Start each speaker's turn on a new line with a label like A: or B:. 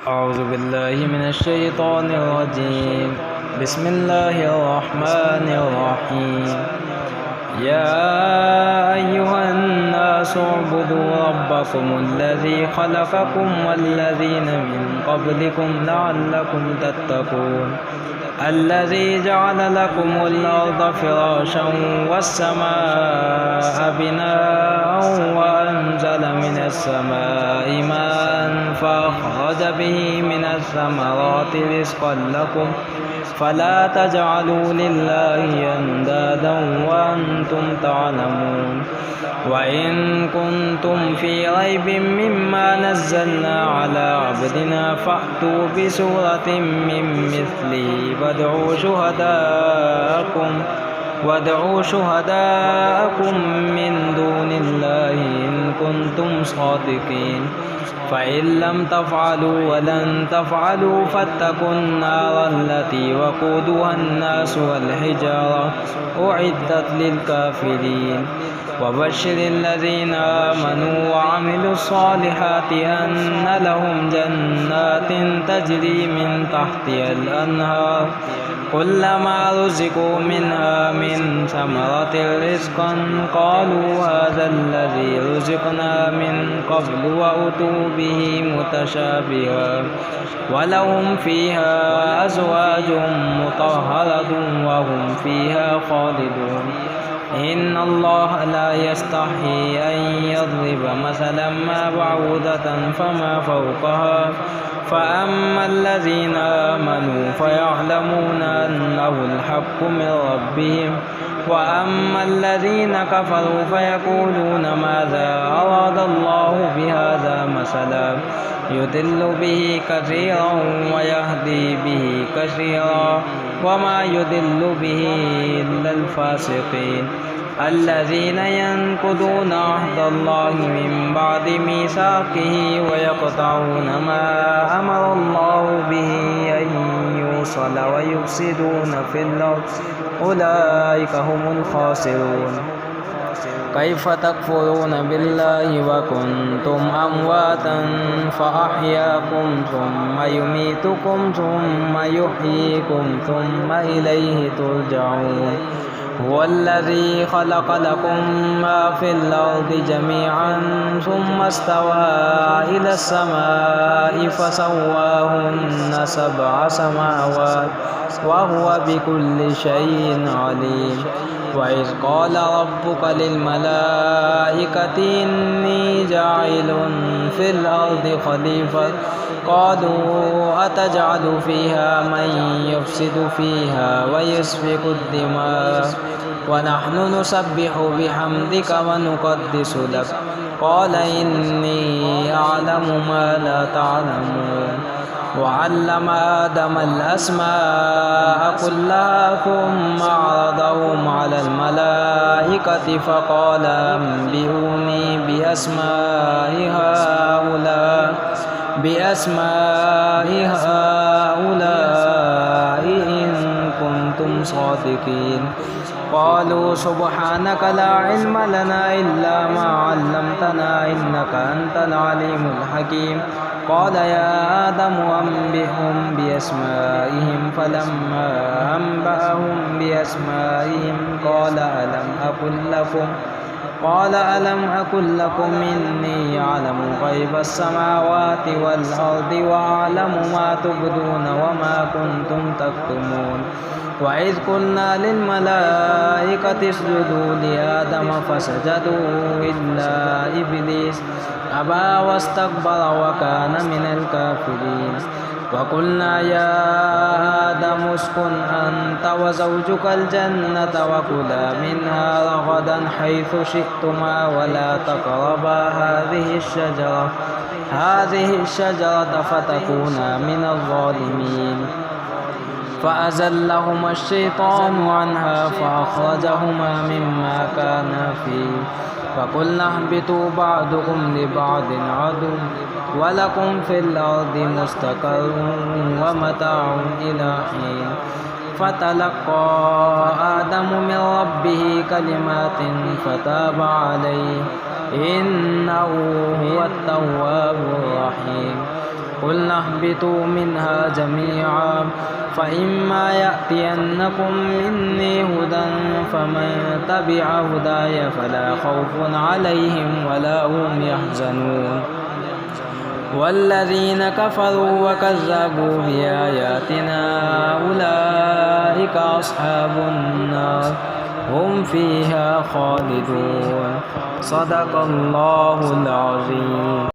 A: أعوذ بالله من الشيطان الرجيم. بسم الله الرحمن الرحيم. يا أيها الناس اعبدوا ربكم الذي خلقكم والذين من قبلكم لعلكم تتقون الذي جعل لكم الأرض فراشا والسماء بناء وأنزل من السماء ماء فأخرج به من الثمرات رزقا لكم فلا تجعلوا لله أندادا وأنتم تعلمون. وإن كنتم في ريب مما نزلنا على عبدنا فأتوا بسورة من مثله وادعوا شهداءكم من دون الله إن كنتم صادقين. فإن لم تفعلوا ولن تفعلوا فاتقوا النار التي وقودها الناس والحجارة أعدت للكافرين. وبشر الذين آمنوا وعملوا الصالحات أن لهم جنات تجري من تحتها الأنهار كلما رزقوا منها من ثمرة رزقا قالوا هذا الذي رزقنا من قبل وأتوا به متشابها ولهم فيها أزواج مطهرة وهم فيها خالدون. إن الله لا يستحي أن يضرب مثلا ما بعوضة فما فوقها فأما الذين آمنوا فيعلمون أنه الحق من ربهم وأما الذين كفروا فيقولون ماذا أراد الله بهذا مثلا يضل به كثيرا ويهدي به كثيرا وما يضل به إلا الفاسقين الذين ينقضون عهد الله من بعد ميثاقه ويقطعون ما أمر الله به أن يوصل ويفسدون في الأرض أولئك هم الخاسرون. كيف تكفرون بالله وكنتم أمواتا فأحياكم ثم يميتكم ثم يحييكم ثم إليه ترجعون. هو الذي خلق لكم ما في الأرض جميعا ثم استوى إلى السماء فسواهن 7 سماوات وهو بكل شيء عليم. وإذ قال ربك للملائكة إني جاعل في الأرض خليفة قالوا أتجعل فيها من يفسد فيها ويسفك الدماء ونحن نسبح بحمدك ونقدس لك قال إني أعلم ما لا تعلمون. وعلم آدم الأسماء كلها ثم عرضهم على الملائكة فقال أنبئوني بأسماء هؤلاء إن كنتم صادقين. قالوا سبحانك لا علم لنا إلا ما علمتنا إنك أنت العليم الحكيم. قال يا آدم أنبئهم بأسمائهم فلما أنبأهم بأسمائهم قال ألم أقل لكم إني أعلم غيب السماوات والأرض وأعلم ما تبدون وما كنتم تكتمون. وإذ قلنا للملائكة اسجدوا لآدم فسجدوا إلا إبليس أبى واستكبر وكان من الكافرين. وقلنا يا آدم اسكن أنت وزوجك الجنة وكلا منها رغدا حيث شئتما ولا تقربا هذه الشجرة فتكونا من الظالمين. فأزلهما الشيطان عنها فأخرجهما مما كانا فيه فقلنا اهبطوا بعضكم لبعض عدو ولكم في الأرض مستقر ومتاع إلى حين. فتلقى آدم من ربه كلمات فتاب عليه إنه هو التواب الرحيم. قلنا اهبطوا منها جميعا فإما يأتينكم مني هدى فمن تبع هداي فلا خوف عليهم ولا هم يحزنون والذين كفروا وكذبوا بآياتنا أولئك أصحاب النار هم فيها خالدون صدق الله العظيم.